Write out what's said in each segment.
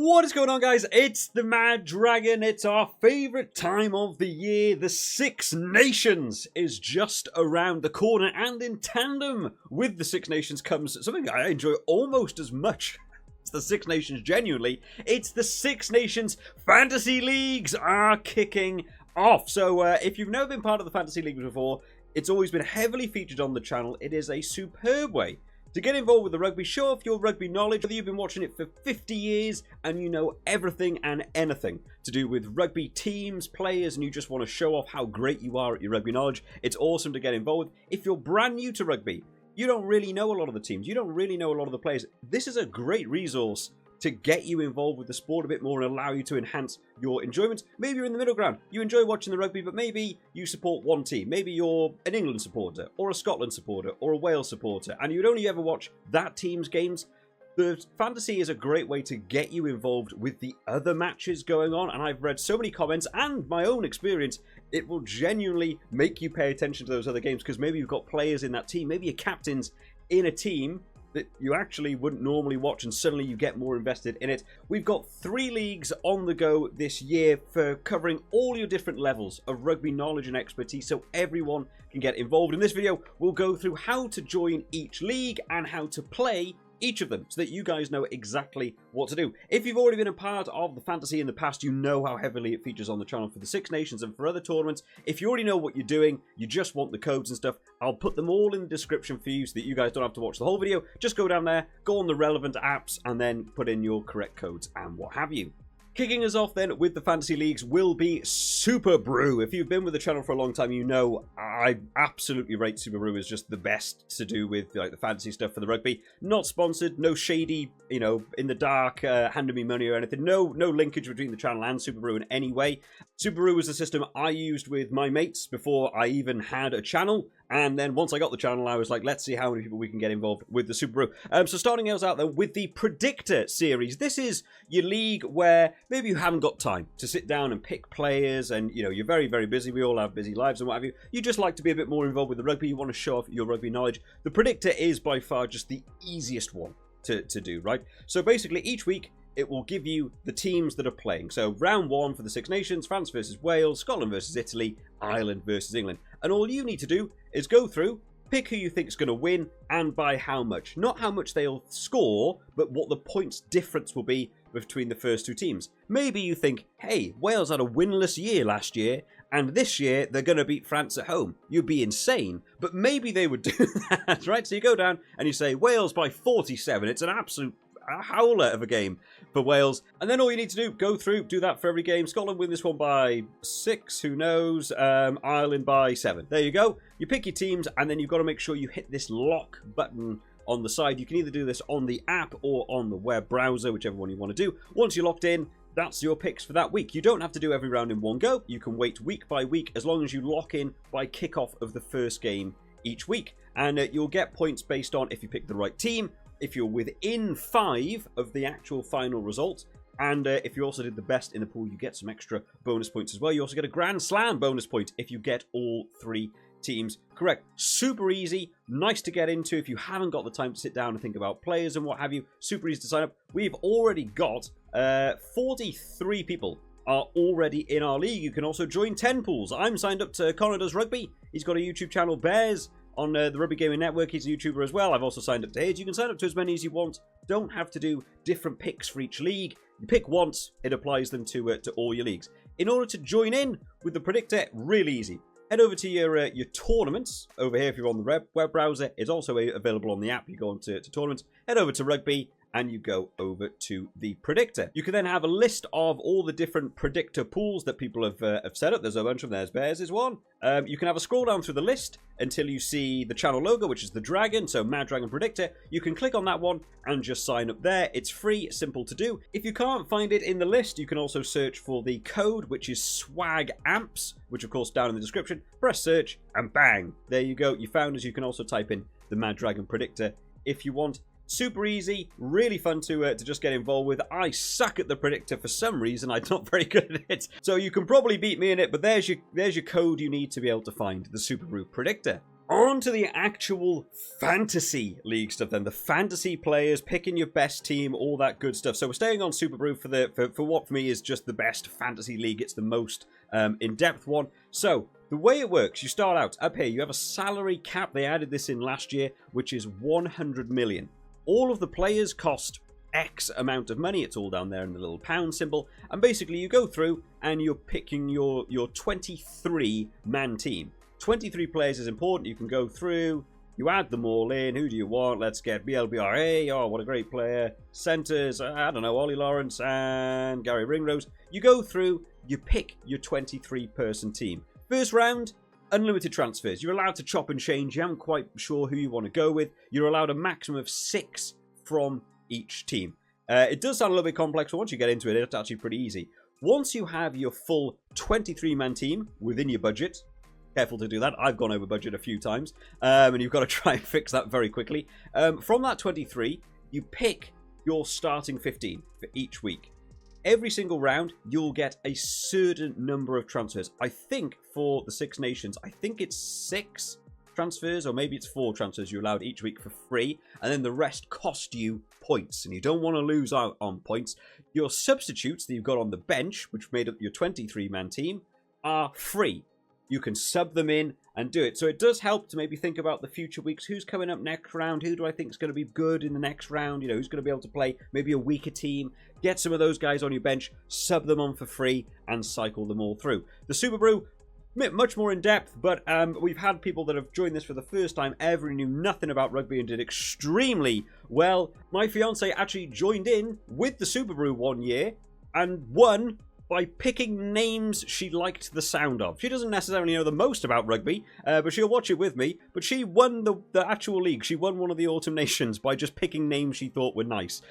What is going on, guys? It's the MaD Dragon. It's our favourite time of the year. The Six Nations is just around the corner, and in tandem with the Six Nations comes something I enjoy almost as much as the Six Nations, genuinely. It's the Six Nations Fantasy Leagues are kicking off. So if you've never been part of the Fantasy League before, it's always been heavily featured on the channel. It is a superb way to get involved with the rugby, show off your rugby knowledge, whether you've been watching it for 50 years and you know everything and anything to do with rugby teams, players, and you just want to show off how great you are at your rugby knowledge. It's awesome to get involved with. If you're brand new to rugby, you don't really know a lot of the teams, you don't really know a lot of the players, this is a great resource to get you involved with the sport a bit more and allow you to enhance your enjoyment. Maybe you're in the middle ground. You enjoy watching the rugby, but maybe you support one team. Maybe you're an England supporter, or a Scotland supporter, or a Wales supporter, and you'd only ever watch that team's games. The fantasy is a great way to get you involved with the other matches going on, and I've read so many comments and my own experience. It will genuinely make you pay attention to those other games, because maybe you've got players in that team, maybe you're captains in a team that you actually wouldn't normally watch, and suddenly you get more invested in it. We've got 3 leagues on the go this year for covering all your different levels of rugby knowledge and expertise, so everyone can get involved. In this video, we'll go through how to join each league and how to play each of them so that you guys know exactly what to do. If you've already been a part of the fantasy in the past, you know how heavily it features on the channel for the Six Nations and for other tournaments. If you already know what you're doing, you just want the codes and stuff, I'll put them all in the description for you so that you guys don't have to watch the whole video. Just go down there, go on the relevant apps, and then put in your correct codes and what have you. Kicking us off then with the fantasy leagues will be Superbru. If you've been with the channel for a long time, you know I absolutely rate Superbru as just the best to do with like the fantasy stuff for the rugby. Not sponsored, no shady, you know, in the dark, handing me money or anything. No linkage between the channel and Superbru in any way. Superbru was the system I used with my mates before I even had a channel. And then once I got the channel, I was like, let's see how many people we can get involved with the Superbru. So starting us out then with the Predictor series. This is your league where maybe you haven't got time to sit down and pick players, and you know, you're very, very busy. We all have busy lives and what have you. You just like to be a bit more involved with the rugby. You want to show off your rugby knowledge. The Predictor is by far just the easiest one to do, right? So basically each week, it will give you the teams that are playing. So round 1 for the Six Nations, France versus Wales, Scotland versus Italy, Ireland versus England. And all you need to do is go through, pick who you think is going to win, and by how much. Not how much they'll score, but what the points difference will be between the first 2 teams. Maybe you think, hey, Wales had a winless year last year, and this year they're going to beat France at home. You'd be insane, but maybe they would do that, right? So you go down and you say, Wales by 47. It's an absolute howler of a game for Wales, and then all you need to do, go through, do that for every game. Scotland win this one by 6, who knows, Ireland by 7. There you go. You pick your teams, and then you've got to make sure you hit this lock button on the side. You can either do this on the app or on the web browser, whichever one you want to do. Once you're locked in, that's your picks for that week. You don't have to do every round in one go. You can wait week by week as long as you lock in by kickoff of the first game each week, and you'll get points based on if you pick the right team, if you're within 5 of the actual final result, and if you also did the best in the pool, you get some extra bonus points as well. You also get a Grand Slam bonus point if you get all 3 teams correct. Super easy, nice to get into if you haven't got the time to sit down and think about players and what have you. Super easy to sign up. We've already got 43 people are already in our league. You can also join 10 pools. I'm signed up to Connor Does Rugby. He's got a YouTube channel, Bears, on the Rugby Gaming Network. He's a YouTuber as well. I've also signed up to his. You can sign up to as many as you want. Don't have to do different picks for each league. You pick once, it applies them to all your leagues. In order to join in with the Predictor, really easy. Head over to your tournaments over here if you're on the web browser. It's also available on the app. You go on to tournaments, head over to Rugby, and you go over to the Predictor. You can then have a list of all the different Predictor pools that people have set up. There's a bunch of them. There's Bears is one. You can have a scroll down through the list until you see the channel logo, which is the dragon, so MaD Dragon Predictor. You can click on that one and just sign up there. It's free, simple to do. If you can't find it in the list, you can also search for the code, which is swagamps, which of course down in the description. Press search and bang, there you go. You found us. You can also type in the MaD Dragon Predictor if you want. Super easy, really fun to just get involved with. I suck at the Predictor for some reason. I'm not very good at it. So you can probably beat me in it, but there's your code you need to be able to find the Superbru Predictor. On to the actual Fantasy League stuff then. The fantasy players, picking your best team, all that good stuff. So we're staying on Superbru for what for me is just the best Fantasy League. It's the most in-depth one. So the way it works, you start out up here. You have a salary cap. They added this in last year, which is 100 million. All of the players cost X amount of money. It's all down there in the little pound symbol. And basically you go through and you're picking your 23-man team. 23 players is important. You can go through, you add them all in. Who do you want? Let's get BLBRA. Oh, what a great player. Centres, I don't know, Ollie Lawrence and Gary Ringrose. You go through, you pick your 23-person team. First round, unlimited transfers. You're allowed to chop and change. You haven't quite sure who you want to go with. You're allowed a maximum of 6 from each team. It does sound a little bit complex, but once you get into it, it's actually pretty easy. Once you have your full 23-man team within your budget, careful to do that. I've gone over budget a few times, and you've got to try and fix that very quickly. From that 23, you pick your starting 15 for each week. Every single round, you'll get a certain number of transfers. I think for the Six Nations, I think it's 6 transfers, or maybe it's 4 transfers you're allowed each week for free, and then the rest cost you points, and you don't want to lose out on points. Your substitutes that you've got on the bench, which made up your 23-man team, are free. You can sub them in and do it. So it does help to maybe think about the future weeks. Who's coming up next round? Who do I think is going to be good in the next round? You know, who's going to be able to play maybe a weaker team? Get some of those guys on your bench, sub them on for free, and cycle them all through. The Superbru, much more in depth, but we've had people that have joined this for the first time ever and knew nothing about rugby and did extremely well. My fiance actually joined in with the Superbru one year and won by picking names she liked the sound of. She doesn't necessarily know the most about rugby, but she'll watch it with me. But she won the actual league. She won one of the Autumn Nations by just picking names she thought were nice.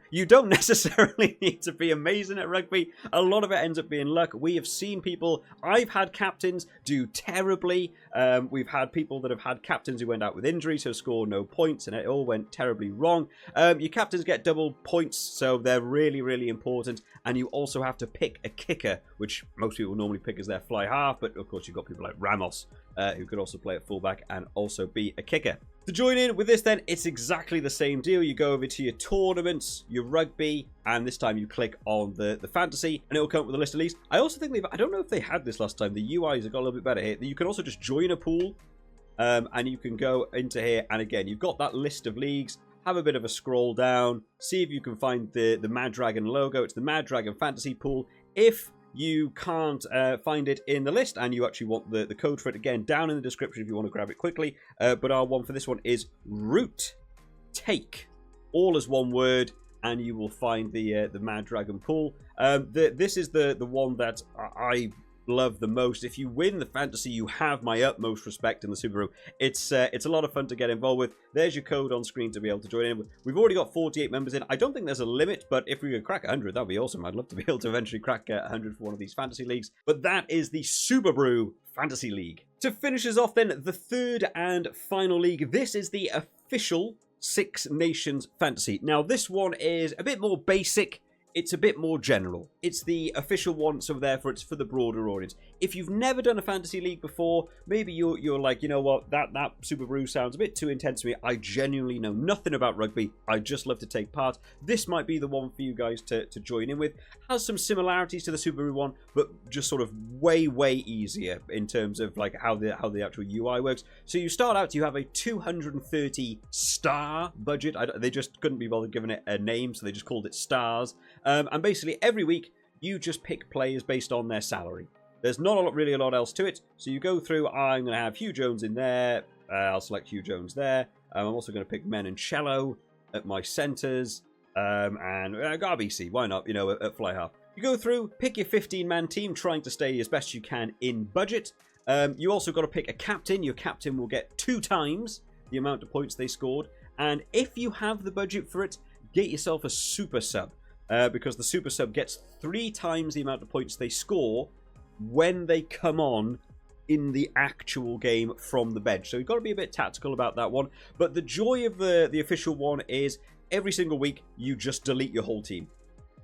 You don't necessarily need to be amazing at rugby. A lot of it ends up being luck. We have seen people, I've had captains do terribly. We've had people that have had captains who went out with injuries, so scored no points, and it all went terribly wrong. Your captains get double points, so they're really, really important. And you also have to pick a kicker, which most people normally pick as their fly half, but of course you've got people like Ramos, who could also play at fullback and also be a kicker. To join in with this then, it's exactly the same deal. You go over to your tournaments, your rugby, and this time you click on the fantasy, and it'll come up with a list of leagues. I also think I don't know if they had this last time, the UIs have got a little bit better here. You can also just join a pool, and you can go into here, and again, you've got that list of leagues. Have a bit of a scroll down, see if you can find the MaD Dragon logo. It's the MaD Dragon Fantasy Pool. If you can't find it in the list and you actually want the code for it, again, down in the description if you want to grab it quickly. But our one for this one is roottake, all as one word, and you will find the MaD Dragon Pool. This is the one that I love the most. If you win the fantasy, you have my utmost respect in the Superbru. It's a lot of fun to get involved with. There's your code on screen to be able to join in. We've already got 48 members in. I don't think there's a limit, but if we could crack 100, that'd be awesome. I'd love to be able to eventually crack 100 for one of these fantasy leagues. But that is the Superbru Fantasy League. To finish us off then, the third and final league. This is the official Six Nations Fantasy. Now this one is a bit more basic. It's a bit more general. It's the official one, so therefore it's for the broader audience. If you've never done a fantasy league before, maybe you're like, you know what, that Superbru sounds a bit too intense for me. I genuinely know nothing about rugby. I just love to take part. This might be the one for you guys to join in with. Has some similarities to the Superbru one, but just sort of way, way easier in terms of like how the actual UI works. So you start out, you have a 230 star budget. They just couldn't be bothered giving it a name, so they just called it stars. And basically every week you just pick players based on their salary. There's not really a lot else to it. So you go through, I'm going to have Hugh Jones in there. I'll select Hugh Jones there. I'm also going to pick Men and Cello at my centres. And RBC, why not, you know, at fly half. You go through, pick your 15-man team, trying to stay as best you can in budget. You also got to pick a captain. Your captain will get 2 times the amount of points they scored. And if you have the budget for it, get yourself a super sub. Because the super sub gets 3 times the amount of points they score when they come on in the actual game from the bench. So you've got to be a bit tactical about that one. But the joy of the official one is every single week you just delete your whole team.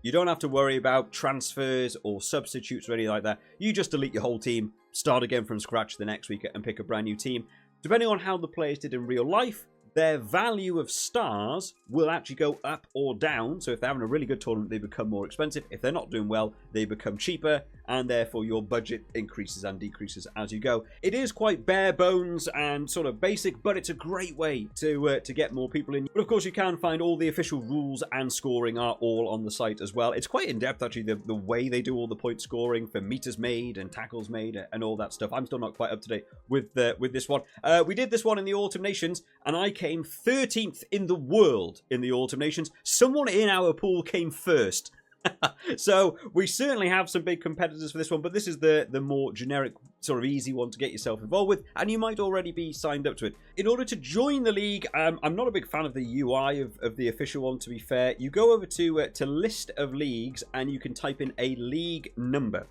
You don't have to worry about transfers or substitutes or anything like that. You just delete your whole team, start again from scratch the next week and pick a brand new team. depending on how the players did in real life, their value of stars will actually go up or down. So if they're having a really good tournament, they become more expensive. If they're not doing well, they become cheaper, and therefore your budget increases and decreases as you go. It is quite bare bones and sort of basic, but it's a great way to get more people in. But of course, you can find all the official rules and scoring are all on the site as well. It's quite in-depth, actually, the way they do all the point scoring for meters made and tackles made and all that stuff. I'm still not quite up to date with this one. We did this one in the Autumn Nations, and I came 13th in the world in the Autumn Nations. Someone in our pool came first. So we certainly have some big competitors for this one, but this is the more generic, sort of easy one to get yourself involved with, and you might already be signed up to it. In order to join the league, I'm not a big fan of the UI of the official one, to be fair. You go over to list of leagues, and you can type in a league number.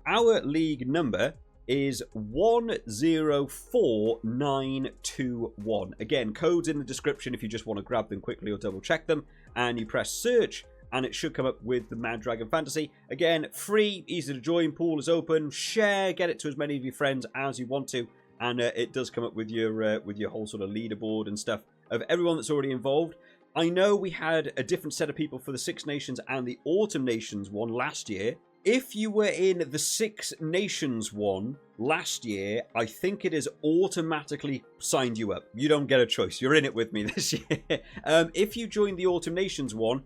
Our league number is 104921. Again, codes in the description if you just want to grab them quickly or double check them, and you press search, and it should come up with the MaD Dragon Fantasy. Again, free, easy to join, pool is open, share, get it to as many of your friends as you want to, and it does come up with your whole sort of leaderboard and stuff of everyone that's already involved. I know we had a different set of people for the Six Nations and the Autumn Nations one last year. If you were in the Six Nations one last year, I think it has automatically signed you up. You don't get a choice. You're in it with me this year. If you joined the Autumn Nations one,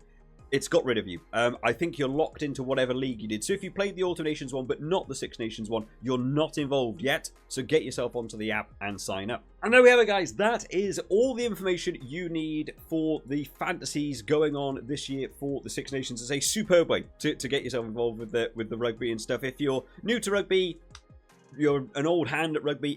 it's got rid of you. I think you're locked into whatever league you did. So if you played the Autumn Nations one, but not the Six Nations one, you're not involved yet. So get yourself onto the app and sign up. And there we have it, guys. That is all the information you need for the fantasies going on this year for the Six Nations. It's a superb way to get yourself involved with the rugby and stuff. If you're new to rugby, you're an old hand at rugby,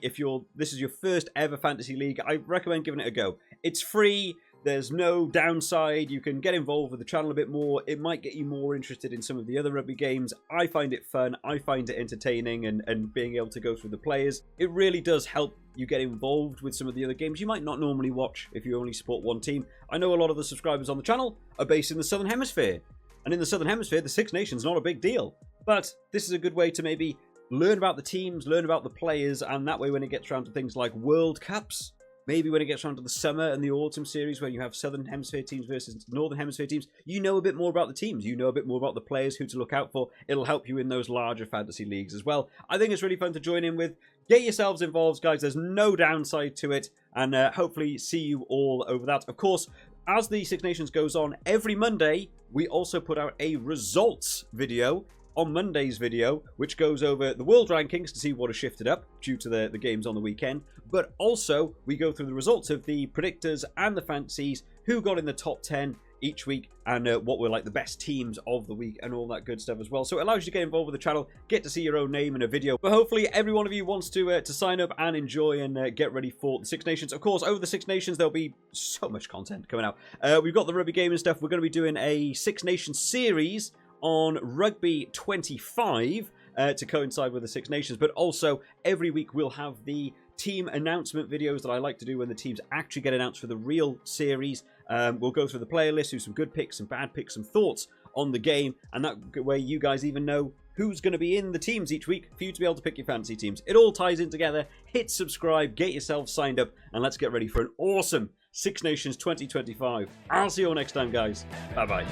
this is your first ever fantasy league, I recommend giving it a go. It's free. There's no downside. You can get involved with the channel a bit more. It might get you more interested in some of the other rugby games. I find it fun. I find it entertaining, and being able to go through the players. It really does help you get involved with some of the other games you might not normally watch if you only support one team. I know a lot of the subscribers on the channel are based in the Southern Hemisphere. And in the Southern Hemisphere, the Six Nations is not a big deal. But this is a good way to maybe learn about the teams, learn about the players, and that way when it gets around to things like World Cups, maybe when it gets around to the summer and the autumn series where you have Southern Hemisphere teams versus Northern Hemisphere teams, you know a bit more about the teams. You know a bit more about the players, who to look out for. It'll help you in those larger fantasy leagues as well. I think it's really fun to join in with. Get yourselves involved, guys. There's no downside to it. And hopefully see you all over that. Of course, as the Six Nations goes on, every Monday, we also put out a results video on Monday's video, which goes over the world rankings to see what has shifted up due to the games on the weekend. But also, we go through the results of the predictors and the fantasies, who got in the top 10 each week, and what were like the best teams of the week and all that good stuff as well. So it allows you to get involved with the channel, get to see your own name in a video. But hopefully every one of you wants to sign up and enjoy and get ready for the Six Nations. Of course, over the Six Nations, there'll be so much content coming out. We've got the rugby game and stuff. We're going to be doing a Six Nations series on Rugby 25 to coincide with the Six Nations, but also every week we'll have the team announcement videos that I like to do when the teams actually get announced for the real series. We'll go through the player list, do some good picks, some bad picks, some thoughts on the game, and that way you guys even know who's going to be in the teams each week for you to be able to pick your fantasy teams. It all ties in together. Hit subscribe, get yourself signed up, and let's get ready for an awesome Six Nations 2025. I'll see you all next time, guys. Bye-bye.